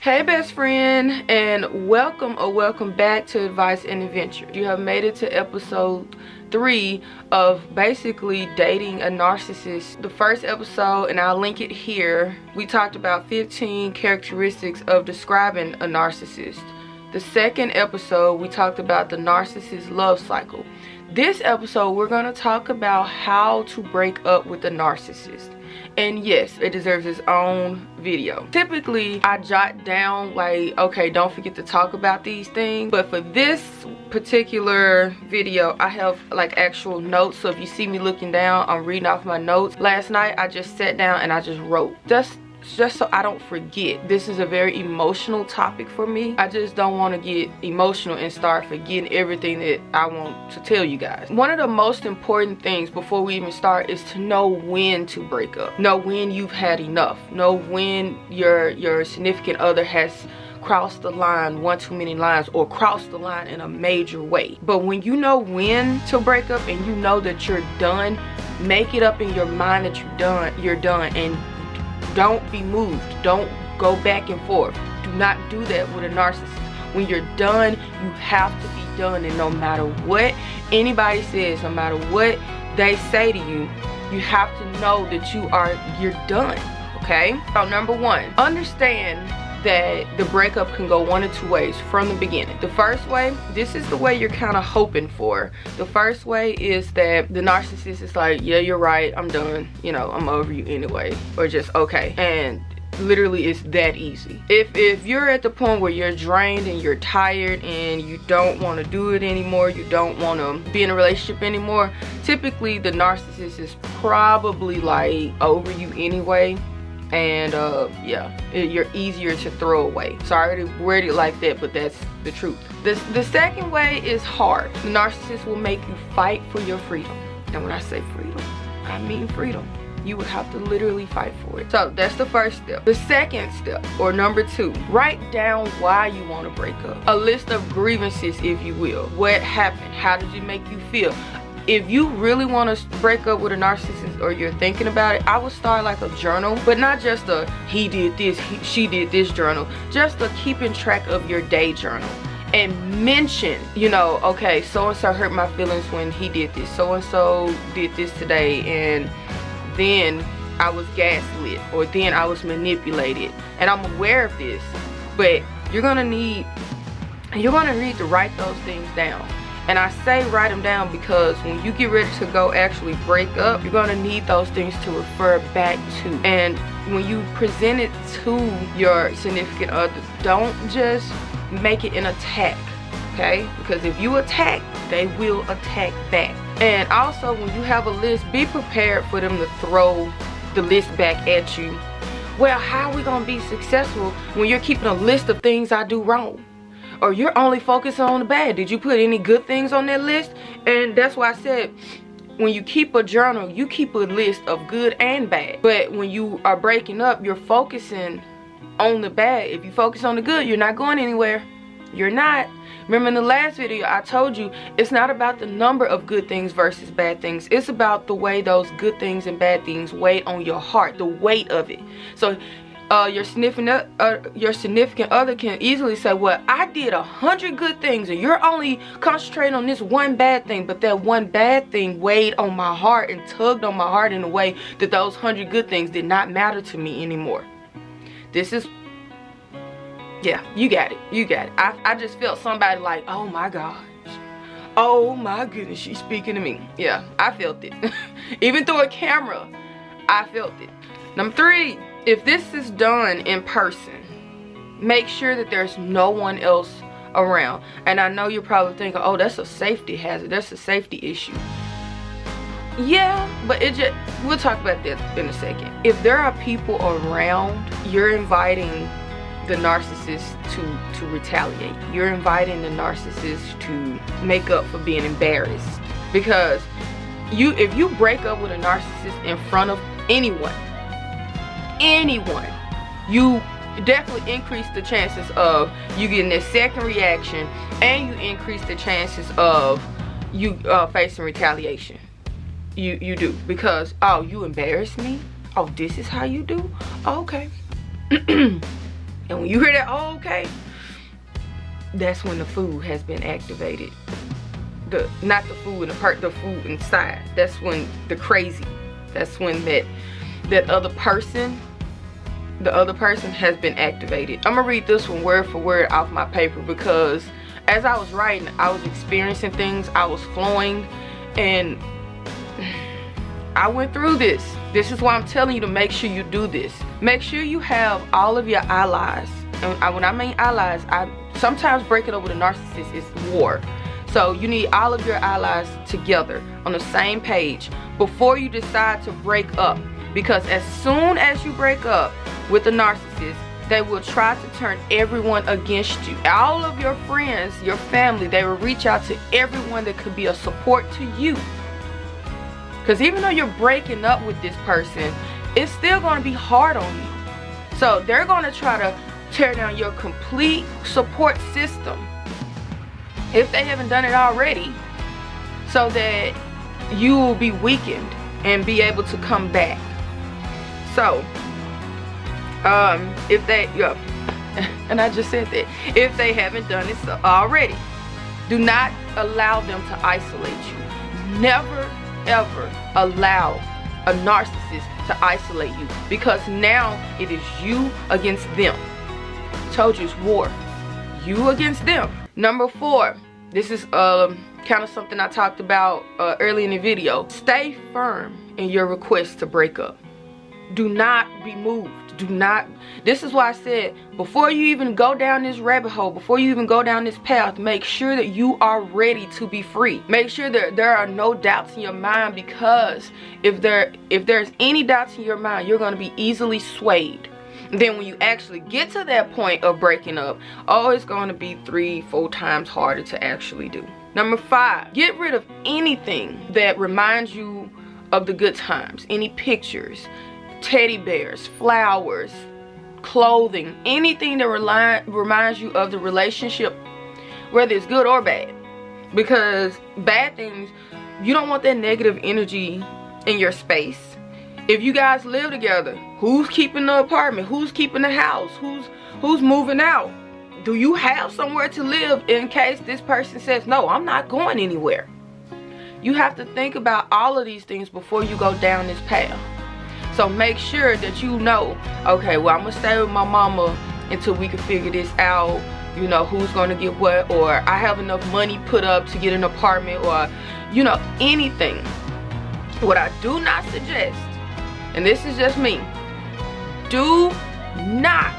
Hey best friend, and welcome back to Advice and Adventure. You have made it to episode 3 of basically dating a narcissist. The first episode, and I'll link it here, we talked about 15 characteristics of describing a narcissist. The second episode, we talked about the narcissist love cycle. This episode, we're going to talk about how to break up with a narcissist. And yes, it deserves its own video. Typically, I jot down like, okay, don't forget to talk about these things. But for this particular video, I have like actual notes. So if you see me looking down, I'm reading off my notes. Last night, I just sat down and I just wrote. Just so I don't forget. This is a very emotional topic for me. I just don't want to get emotional and start forgetting everything that I want to tell you guys. One of the most important things before we even start is to know when to break up. Know when you've had enough. Know when your significant other has crossed the line one too many lines, or crossed the line in a major way. But when you know when to break up and you know that you're done, make it up in your mind that you're done, and don't be moved. Don't go back and forth. Do not do that with a narcissist. When you're done, you have to be done, and no matter what anybody says, no matter what they say to you, you have to know that you're done. Okay? So number 1, understand that the breakup can go one of two ways from the beginning. The first way, this is the way you're kind of hoping for. The first way is that the narcissist is like, yeah, you're right, I'm done, you know, I'm over you anyway, or just okay. And literally it's that easy. If you're at the point where you're drained and you're tired and you don't want to do it anymore, you don't want to be in a relationship anymore, typically the narcissist is probably like over you anyway. And yeah, you're easier to throw away. Sorry to word it like that, but that's the truth. The second way is hard. The narcissist will make you fight for your freedom. And when I say freedom, I mean freedom. You would have to literally fight for it. So that's the first step. The second step, or number 2, write down why you want to break up. A list of grievances, if you will. What happened? How did it make you feel? If you really want to break up with a narcissist, or you're thinking about it, I would start like a journal, but not just a he did this, she did this journal. Just a keeping track of your day journal. And mention, you know, okay, so-and-so hurt my feelings when he did this. So-and-so did this today, and then I was gaslit, or then I was manipulated. And I'm aware of this, but you're gonna need to write those things down. And I say write them down because when you get ready to go actually break up, you're gonna need those things to refer back to. And when you present it to your significant other, don't just make it an attack, okay? Because if you attack, they will attack back. And also, when you have a list, be prepared for them to throw the list back at you. Well, how are we gonna be successful when you're keeping a list of things I do wrong? Or you're only focusing on the bad. Did you put any good things on that list? And that's why I said, when you keep a journal, you keep a list of good and bad. But when you are breaking up, you're focusing on the bad. If you focus on the good, you're not going anywhere. You're not. Remember in the last video, I told you, it's not about the number of good things versus bad things. It's about the way those good things and bad things weigh on your heart, the weight of it. So your significant other can easily say, well, I did 100 good things and you're only concentrating on this one bad thing, but that one bad thing weighed on my heart and tugged on my heart in a way that those 100 good things did not matter to me anymore. This is, yeah, you got it. I just felt somebody like, oh my gosh, oh my goodness, she's speaking to me. Yeah, I felt it. Even through a camera, I felt it. Number 3, if this is done in person, make sure that there's no one else around. And I know you're probably thinking, oh, that's a safety hazard, that's a safety issue. Yeah, but we'll talk about that in a second. If there are people around, you're inviting the narcissist to retaliate. You're inviting the narcissist to make up for being embarrassed. Because if you break up with a narcissist in front of anyone, you definitely increase the chances of you getting a second reaction, and you increase the chances of you facing retaliation. You do, because, oh, you embarrassed me? Oh, this is how you do? Oh, okay. And when you hear that, oh, okay, that's when the food has been activated. Not the food, the food inside. That's when the crazy. That's when that other person, the other person has been activated. I'm gonna read this one word for word off my paper, because as I was writing, I was experiencing things, I was flowing, and I went through this. This is why I'm telling you to make sure you do this. Make sure you have all of your allies. And when I mean allies, sometimes breaking up with a narcissist is war. So you need all of your allies together on the same page before you decide to break up. Because as soon as you break up with a narcissist, they will try to turn everyone against you. All of your friends, your family, they will reach out to everyone that could be a support to you. Because even though you're breaking up with this person, it's still going to be hard on you. So they're going to try to tear down your complete support system, if they haven't done it already, so that you will be weakened and be able to come back. So if they, and I just said that, if they haven't done it already, do not allow them to isolate you. Never ever allow a narcissist to isolate you, because now it is you against them. I told you, it's war. You against them. Number 4, this is kind of something I talked about early in the video. Stay firm in your request to break up. Do not be moved. Do not. This is why I said, before you even go down this rabbit hole, before you even go down this path, make sure that you are ready to be free. Make sure that there are no doubts in your mind, because if there's any doubts in your mind, you're going to be easily swayed. Then when you actually get to that point of breaking up, oh, it's going to be 3-4 times harder to actually do. Number 5, get rid of anything that reminds you of the good times. Any pictures, teddy bears, flowers, clothing, anything that reminds you of the relationship, whether it's good or bad. Because bad things, you don't want that negative energy in your space. If you guys live together, who's keeping the apartment? Who's keeping the house? Who's moving out? Do you have somewhere to live in case this person says, no, I'm not going anywhere? You have to think about all of these things before you go down this path. So make sure that you know, okay, well, I'm going to stay with my mama until we can figure this out. You know, who's going to get what, or I have enough money put up to get an apartment, or, you know, anything. What I do not suggest, and this is just me, do not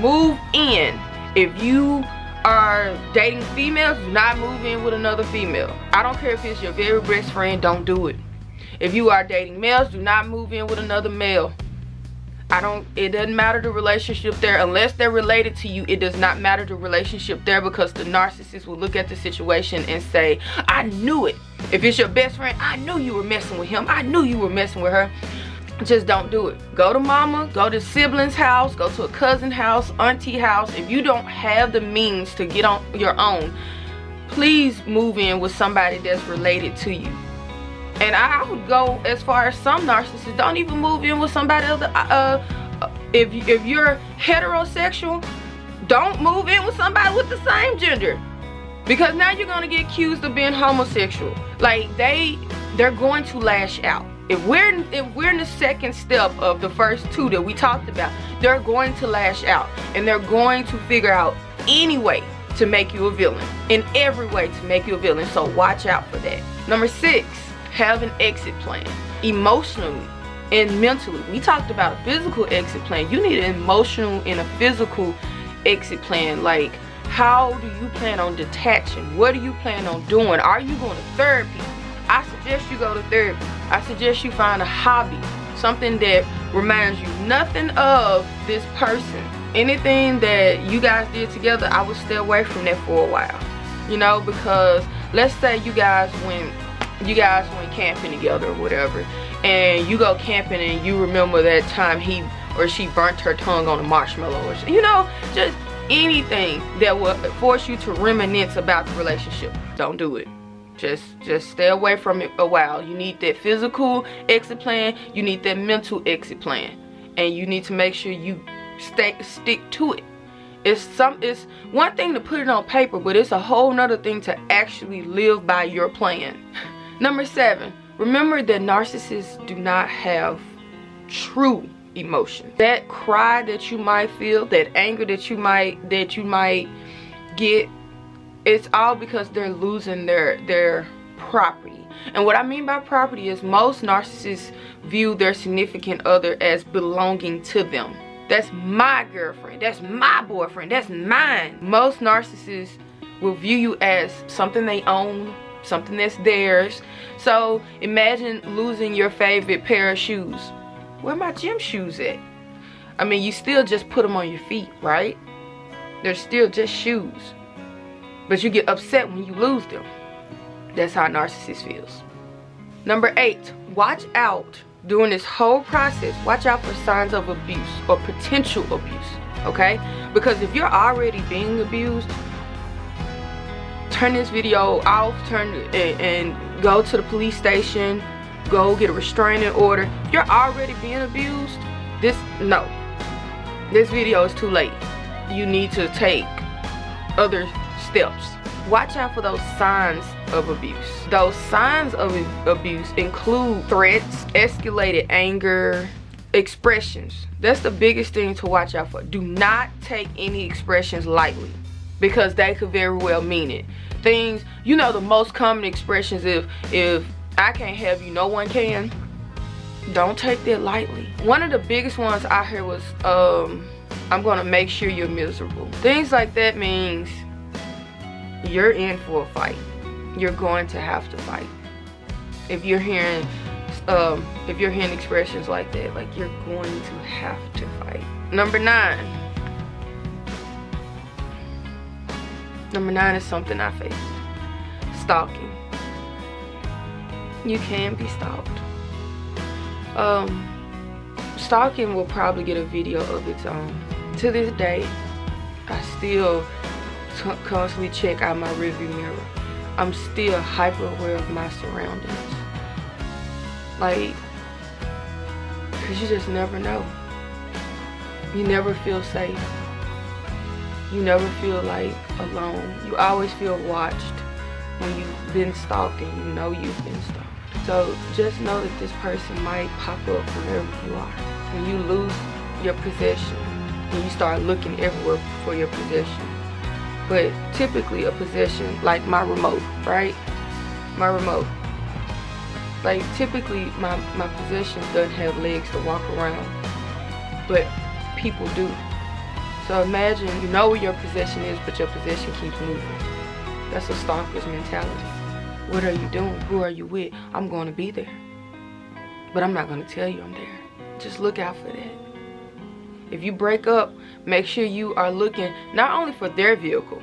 move in. If you are dating females, do not move in with another female. I don't care if it's your very best friend, don't do it. If you are dating males, do not move in with another male. It doesn't matter the relationship there. Unless they're related to you, it does not matter the relationship there, because the narcissist will look at the situation and say, I knew it. If it's your best friend, I knew you were messing with him. I knew you were messing with her. Just don't do it. Go to mama, go to sibling's house, go to a cousin house, auntie house. If you don't have the means to get on your own, please move in with somebody that's related to you. And I would go as far as some narcissists, don't even move in with somebody else. If you're heterosexual, don't move in with somebody with the same gender, because now you're gonna get accused of being homosexual. Like they're going to lash out. If we're in the second step of the first 2 that we talked about, they're going to lash out, and they're going to figure out any way to make you a villain, in every way to make you a villain. So watch out for that. Number 6, have an exit plan, emotionally and mentally. We talked about a physical exit plan. You need an emotional and a physical exit plan. Like, how do you plan on detaching? What do you plan on doing? Are you going to therapy? I suggest you go to therapy. I suggest you find a hobby, something that reminds you nothing of this person. Anything that you guys did together, I would stay away from that for a while. You know, because let's say you guys went camping together or whatever, and you go camping and you remember that time he or she burnt her tongue on a marshmallow, or, you know, just anything that will force you to reminisce about the relationship. Don't do it. Just stay away from it a while. You need that physical exit plan, you need that mental exit plan, and you need to make sure you stick to it. It's one thing to put it on paper, but it's a whole nother thing to actually live by your plan. Number 7, remember that narcissists do not have true emotion. That cry that you might feel, that anger that you might get, it's all because they're losing their property. And what I mean by property is most narcissists view their significant other as belonging to them. That's my girlfriend, that's my boyfriend, that's mine. Most narcissists will view you as something they own, something that's theirs. So imagine losing your favorite pair of shoes. Where my gym shoes at? I mean, you still just put them on your feet, right? They're still just shoes. But you get upset when you lose them. That's how a narcissist feels. Number 8, watch out during this whole process. Watch out for signs of abuse or potential abuse, okay? Because if you're already being abused, turn this video off, and go to the police station, go get a restraining order. If you're already being abused, this video is too late. You need to take other steps. Watch out for those signs of abuse. Those signs of abuse include threats, escalated anger, expressions. That's the biggest thing to watch out for. Do not take any expressions lightly, because they could very well mean it. Things, you know, the most common expressions, if I can't have you, no one can. Don't take that lightly. One of the biggest ones I heard was, I'm gonna make sure you're miserable. Things like that means you're in for a fight. You're going to have to fight. If you're hearing expressions like that, like, you're going to have to fight. Number 9. Number 9 is something I faced. Stalking. You can be stalked. Stalking will probably get a video of its own. To this day, I still constantly check out my rearview mirror. I'm still hyper aware of my surroundings. Like, because you just never know. You never feel safe. You never feel like alone. You always feel watched when you've been stalked and you know you've been stalked. So just know that this person might pop up wherever you are. When you lose your possession and you start looking everywhere for your possession. But typically a possession, like my remote, right? My remote. Like, typically my possession doesn't have legs to walk around, but people do. So imagine you know where your possession is, but your possession keeps moving. That's a stalker's mentality. What are you doing? Who are you with? I'm going to be there, but I'm not going to tell you I'm there. Just look out for that. If you break up, make sure you are looking not only for their vehicle,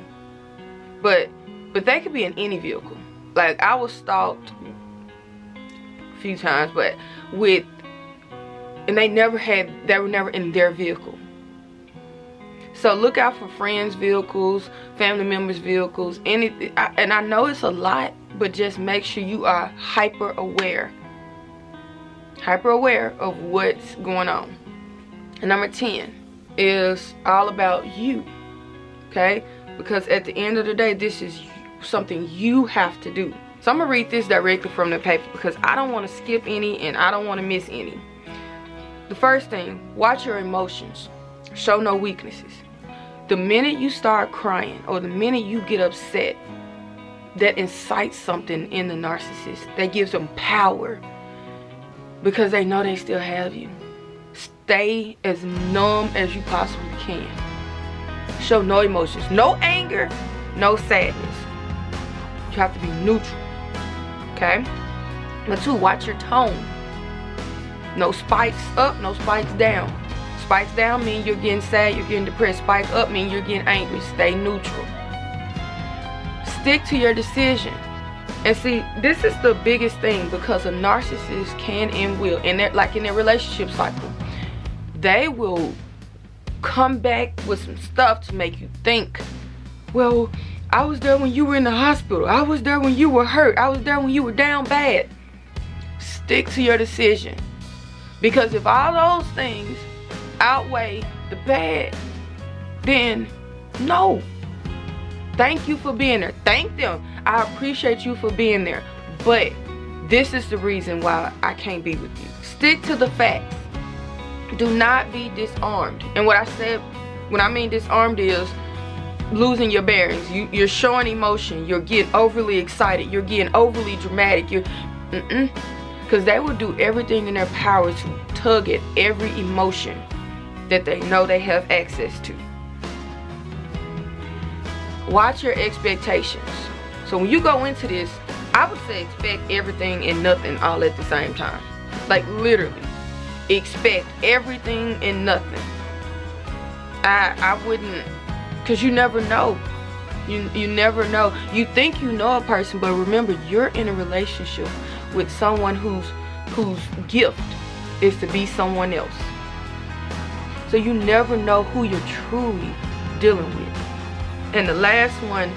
but they could be in any vehicle. Like, I was stalked a few times, but and they were never in their vehicle. So look out for friends' vehicles, family members' vehicles, anything. And I know it's a lot, but just make sure you are hyper aware of what's going on. And number 10 is all about you, okay? Because at the end of the day, this is something you have to do. So I'm gonna read this directly from the paper because I don't want to skip any and I don't want to miss any. The first thing, watch your emotions. Show no weaknesses. The minute you start crying or the minute you get upset, that incites something in the narcissist. That gives them power because they know they still have you. Stay as numb as you possibly can. Show no emotions. No anger, no sadness. You have to be neutral. Okay? Number 2, watch your tone. No spikes up, no spikes down. Spikes down mean you're getting sad, you're getting depressed. Spike up mean you're getting angry. Stay neutral. Stick to your decision. And see, this is the biggest thing, because a narcissist can and will, in their relationship cycle, they will come back with some stuff to make you think, well, I was there when you were in the hospital. I was there when you were hurt. I was there when you were down bad. Stick to your decision. Because if all those things outweigh the bad, then no. Thank you for being there. Thank them. I appreciate you for being there. But this is the reason why I can't be with you. Stick to the facts. Do not be disarmed. And what I said, when I mean disarmed, is losing your bearings. You're showing emotion. You're getting overly excited. You're getting overly dramatic. Because they will do everything in their power to tug at every emotion that they know they have access to. Watch your expectations. So when you go into this, I would say expect everything and nothing all at the same time. Like literally, expect everything and nothing. I wouldn't, because you never know. You never know. You think you know a person, but remember, you're in a relationship with someone whose gift is to be someone else. So you never know who you're truly dealing with. And the last one,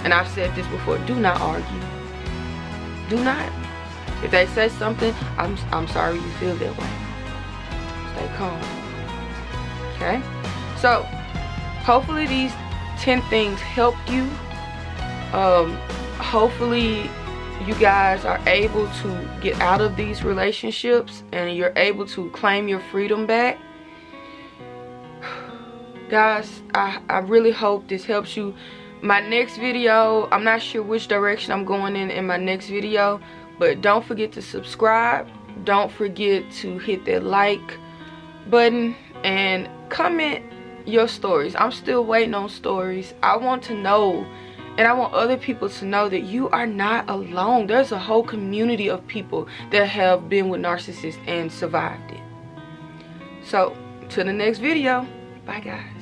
and I've said this before, do not argue. Do not. If they say something, I'm sorry you feel that way. Stay calm. Okay? So, hopefully these 10 things helped you. Hopefully you guys are able to get out of these relationships and you're able to claim your freedom back. Guys, I really hope this helps you. My next video, I'm not sure which direction I'm going in my next video, but don't forget to subscribe. Don't forget to hit that like button and comment your stories. I'm still waiting on stories. I want to know, and I want other people to know that you are not alone. There's a whole community of people that have been with narcissists and survived it. So, till the next video, bye guys.